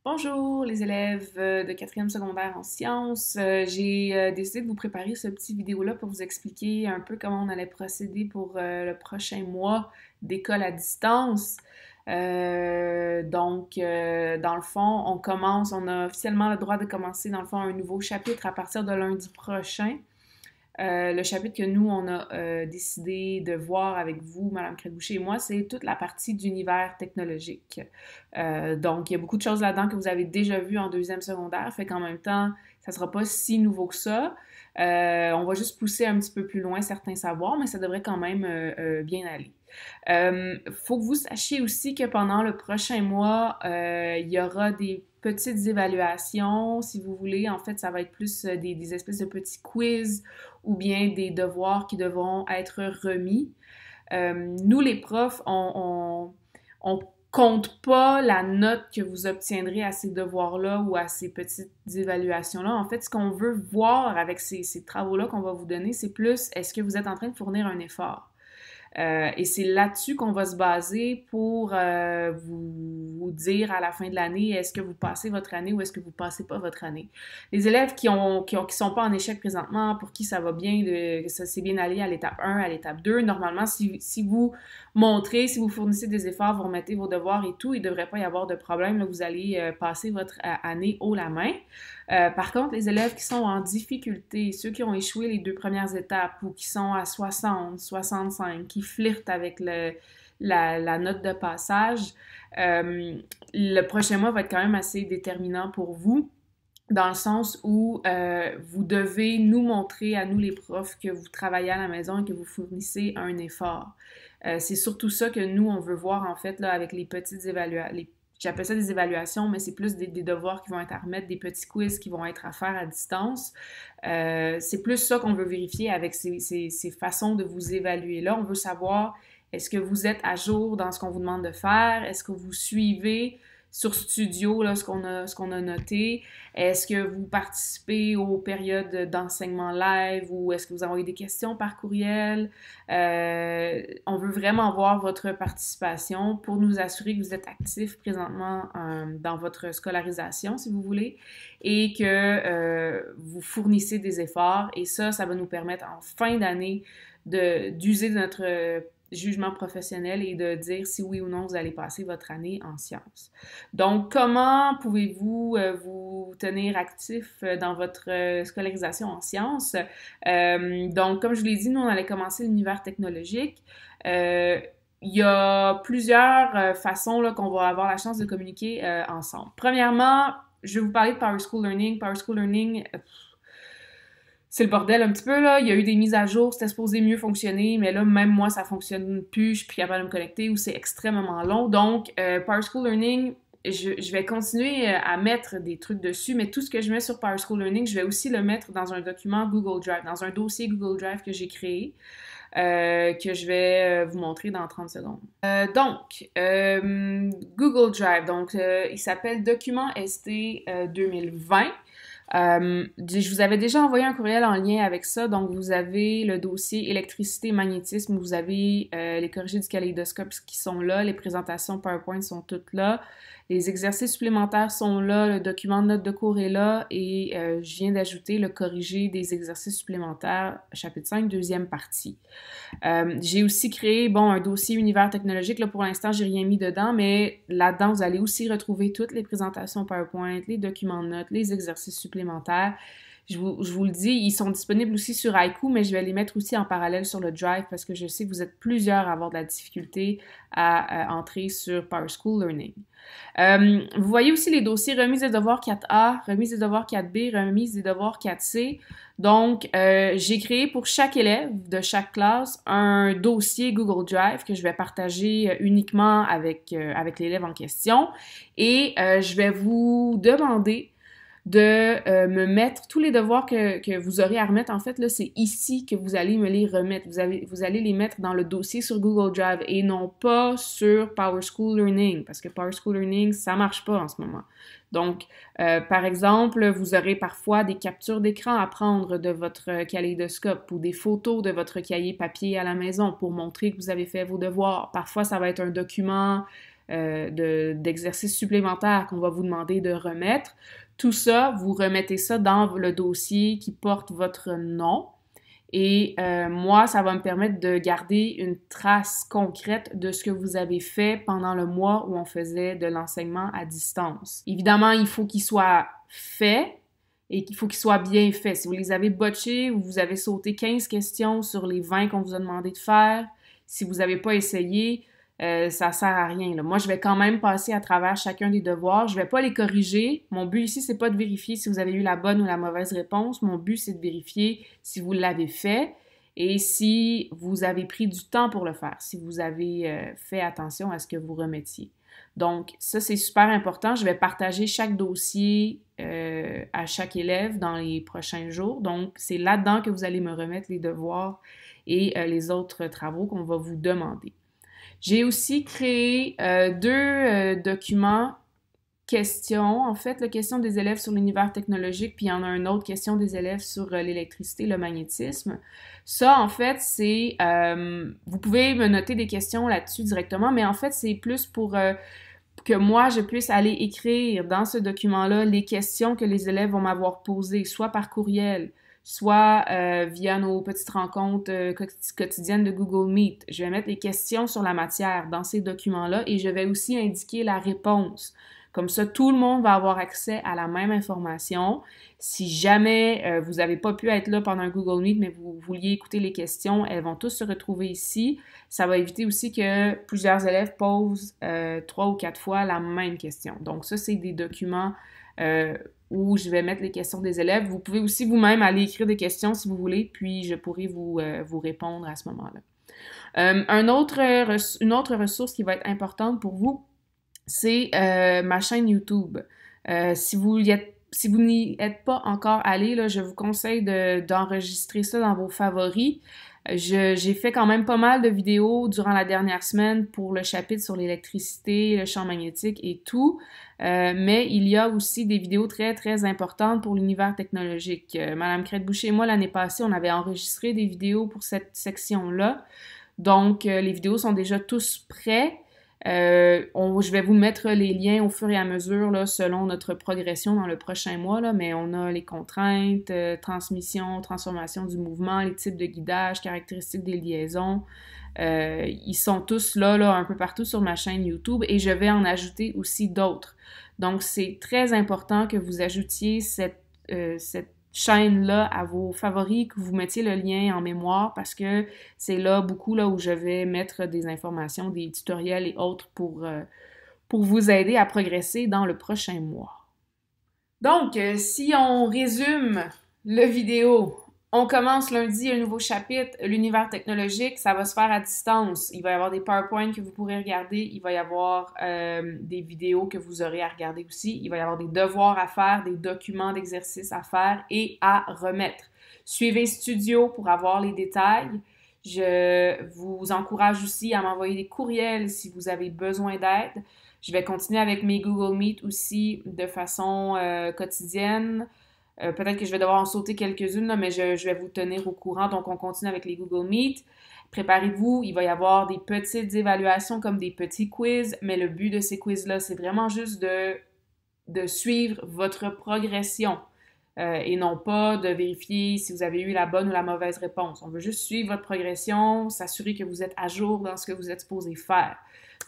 Bonjour les élèves de quatrième secondaire en sciences. J'ai décidé de vous préparer ce petit vidéo-là pour vous expliquer un peu comment on allait procéder pour le prochain mois d'école à distance. Dans le fond, on a officiellement le droit de commencer dans le fond un nouveau chapitre à partir de lundi prochain. Le chapitre que nous, on a décidé de voir avec vous, Madame Crédouché et moi, c'est toute la partie d'univers technologique. Donc, il y a beaucoup de choses là-dedans que vous avez déjà vues en deuxième secondaire, fait qu'en même temps, ça sera pas si nouveau que ça. On va juste pousser un petit peu plus loin certains savoirs, mais ça devrait quand même bien aller. Faut que vous sachiez aussi que pendant le prochain mois, il y aura des petites évaluations, si vous voulez. En fait, ça va être plus des espèces de petits quiz ou bien des devoirs qui devront être remis. Nous, les profs, on compte pas la note que vous obtiendrez à ces devoirs-là ou à ces petites évaluations-là. En fait, ce qu'on veut voir avec ces travaux-là qu'on va vous donner, c'est plus est-ce que vous êtes en train de fournir un effort? Et c'est là-dessus qu'on va se baser pour vous dire à la fin de l'année, est-ce que vous passez votre année ou est-ce que vous passez pas votre année. Les élèves qui sont pas en échec présentement, pour qui ça va bien, que ça s'est bien allé à l'étape 1, à l'étape 2, normalement, si vous montrez, si vous fournissez des efforts, vous remettez vos devoirs et tout, il devrait pas y avoir de problème, là, vous allez passer votre année haut la main. Par contre, les élèves qui sont en difficulté, ceux qui ont échoué les deux premières étapes ou qui sont à 60, 65, qui flirtent avec la note de passage, le prochain mois va être quand même assez déterminant pour vous, dans le sens où vous devez nous montrer, à nous les profs, que vous travaillez à la maison et que vous fournissez un effort. C'est surtout ça que nous, on veut voir, en fait, là, avec les petites évaluations. J'appelle ça des évaluations, mais c'est plus des devoirs qui vont être à remettre, des petits quiz qui vont être à faire à distance. C'est plus ça qu'on veut vérifier avec ces façons de vous évaluer. Là, on veut savoir, est-ce que vous êtes à jour dans ce qu'on vous demande de faire? Est-ce que vous suivez sur Studio là, ce qu'on a noté? Est-ce que vous participez aux périodes d'enseignement live ou est-ce que vous envoyez des questions par courriel? On veut vraiment voir votre participation pour nous assurer que vous êtes actif présentement dans votre scolarisation, si vous voulez, et que vous fournissez des efforts. Et ça va nous permettre en fin d'année d'user de notre jugement professionnel et de dire si oui ou non vous allez passer votre année en sciences. Donc, comment pouvez-vous vous tenir actif dans votre scolarisation en sciences? Donc, comme je vous l'ai dit, nous, on allait commencer l'univers technologique. Il y a plusieurs façons là, qu'on va avoir la chance de communiquer ensemble. Premièrement, je vais vous parler de Power School Learning. Power School Learning, c'est le bordel un petit peu, là. Il y a eu des mises à jour, c'était supposé mieux fonctionner, mais là, même moi, ça fonctionne plus, je suis plus capable de me connecter ou c'est extrêmement long. Donc, Power School Learning, je vais continuer à mettre des trucs dessus, mais tout ce que je mets sur Power School Learning, je vais aussi le mettre dans un document Google Drive, dans un dossier Google Drive que j'ai créé, que je vais vous montrer dans 30 secondes. Google Drive, donc il s'appelle Document ST 2020. Je vous avais déjà envoyé un courriel en lien avec ça, donc vous avez le dossier électricité et magnétisme, vous avez les corrigés du kaléidoscope qui sont là, les présentations PowerPoint sont toutes là, les exercices supplémentaires sont là, le document de notes de cours est là et je viens d'ajouter le corrigé des exercices supplémentaires, chapitre 5, deuxième partie. J'ai aussi créé, un dossier univers technologique, là pour l'instant j'ai rien mis dedans, mais là-dedans vous allez aussi retrouver toutes les présentations PowerPoint, les documents de notes, les exercices supplémentaires. Je vous le dis, ils sont disponibles aussi sur Haiku, mais je vais les mettre aussi en parallèle sur le Drive parce que je sais que vous êtes plusieurs à avoir de la difficulté à entrer sur Power School Learning. Vous voyez aussi les dossiers remise des devoirs 4A, remise des devoirs 4B, remise des devoirs 4C. Donc, j'ai créé pour chaque élève de chaque classe un dossier Google Drive que je vais partager uniquement avec l'élève en question. Et je vais vous demander de me mettre tous les devoirs que vous aurez à remettre. En fait, là, c'est ici que vous allez me les remettre. Vous allez les mettre dans le dossier sur Google Drive et non pas sur Power School Learning, parce que Power School Learning, ça marche pas en ce moment. Donc, par exemple, vous aurez parfois des captures d'écran à prendre de votre kaléidoscope ou des photos de votre cahier papier à la maison pour montrer que vous avez fait vos devoirs. Parfois, ça va être un document d'exercices supplémentaires qu'on va vous demander de remettre. Tout ça, vous remettez ça dans le dossier qui porte votre nom. Et moi, ça va me permettre de garder une trace concrète de ce que vous avez fait pendant le mois où on faisait de l'enseignement à distance. Évidemment, il faut qu'il soit fait et qu'il faut qu'il soit bien fait. Si vous les avez botchés ou vous avez sauté 15 questions sur les 20 qu'on vous a demandé de faire, si vous n'avez pas essayé, ça sert à rien. Là. Moi, je vais quand même passer à travers chacun des devoirs. Je vais pas les corriger. Mon but ici, c'est pas de vérifier si vous avez eu la bonne ou la mauvaise réponse. Mon but, c'est de vérifier si vous l'avez fait et si vous avez pris du temps pour le faire, si vous avez fait attention à ce que vous remettiez. Donc, ça, c'est super important. Je vais partager chaque dossier à chaque élève dans les prochains jours. Donc, c'est là-dedans que vous allez me remettre les devoirs et les autres travaux qu'on va vous demander. J'ai aussi créé deux documents questions, en fait, la question des élèves sur l'univers technologique, puis il y en a un autre, question des élèves sur l'électricité, le magnétisme. Ça, en fait, c'est... vous pouvez me noter des questions là-dessus directement, mais en fait, c'est plus pour que moi, je puisse aller écrire dans ce document-là les questions que les élèves vont m'avoir posées, soit par courriel, soit via nos petites rencontres quotidiennes de Google Meet. Je vais mettre les questions sur la matière dans ces documents-là et je vais aussi indiquer la réponse. Comme ça, tout le monde va avoir accès à la même information. Si jamais vous n'avez pas pu être là pendant un Google Meet, mais vous vouliez écouter les questions, elles vont tous se retrouver ici. Ça va éviter aussi que plusieurs élèves posent 3 ou 4 fois la même question. Donc ça, c'est des documents où je vais mettre les questions des élèves. Vous pouvez aussi vous-même aller écrire des questions si vous voulez, puis je pourrai vous répondre à ce moment-là. Une autre ressource qui va être importante pour vous, c'est ma chaîne YouTube. Si vous n'y êtes pas encore allé, là, je vous conseille d'enregistrer ça dans vos favoris. J'ai fait quand même pas mal de vidéos durant la dernière semaine pour le chapitre sur l'électricité, le champ magnétique et tout, mais il y a aussi des vidéos très, très importantes pour l'univers technologique. Madame Crête-Boucher et moi, l'année passée, on avait enregistré des vidéos pour cette section-là. Donc, les vidéos sont déjà tous prêts. Je vais vous mettre les liens au fur et à mesure là, selon notre progression dans le prochain mois, là, mais on a les contraintes, transmission, transformation du mouvement, les types de guidage, caractéristiques des liaisons. Ils sont tous là, un peu partout sur ma chaîne YouTube et je vais en ajouter aussi d'autres. Donc, c'est très important que vous ajoutiez cette chaîne-là à vos favoris, que vous mettiez le lien en mémoire parce que c'est là beaucoup là où je vais mettre des informations, des tutoriels et autres pour vous aider à progresser dans le prochain mois. Donc, si on résume le vidéo, on commence lundi un nouveau chapitre, l'univers technologique, ça va se faire à distance. Il va y avoir des PowerPoint que vous pourrez regarder, il va y avoir des vidéos que vous aurez à regarder aussi, il va y avoir des devoirs à faire, des documents d'exercice à faire et à remettre. Suivez Studio pour avoir les détails. Je vous encourage aussi à m'envoyer des courriels si vous avez besoin d'aide. Je vais continuer avec mes Google Meet aussi de façon quotidienne. Peut-être que je vais devoir en sauter quelques-unes, mais je vais vous tenir au courant. Donc, on continue avec les Google Meet. Préparez-vous, il va y avoir des petites évaluations comme des petits quiz, mais le but de ces quiz-là, c'est vraiment juste de suivre votre progression et non pas de vérifier si vous avez eu la bonne ou la mauvaise réponse. On veut juste suivre votre progression, s'assurer que vous êtes à jour dans ce que vous êtes supposé faire.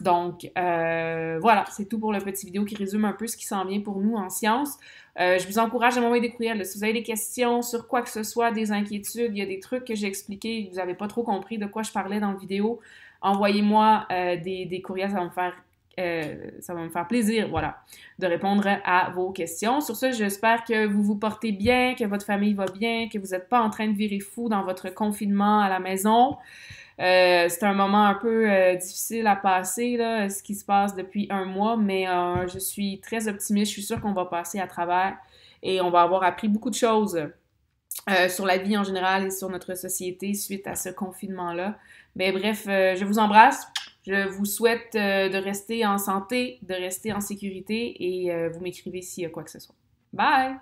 Donc, voilà, c'est tout pour le petit vidéo qui résume un peu ce qui s'en vient pour nous en sciences. Je vous encourage à m'envoyer des courriels. Si vous avez des questions sur quoi que ce soit, des inquiétudes, il y a des trucs que j'ai expliqués et que vous n'avez pas trop compris de quoi je parlais dans la vidéo, envoyez-moi des courriels, ça va me faire plaisir, voilà, de répondre à vos questions. Sur ce, j'espère que vous vous portez bien, que votre famille va bien, que vous n'êtes pas en train de virer fou dans votre confinement à la maison. C'est un moment un peu difficile à passer, là, ce qui se passe depuis un mois, mais je suis très optimiste. Je suis sûre qu'on va passer à travers et on va avoir appris beaucoup de choses sur la vie en général et sur notre société suite à ce confinement-là. Mais bref, je vous embrasse. Je vous souhaite de rester en santé, de rester en sécurité et vous m'écrivez s'il y a quoi que ce soit. Bye!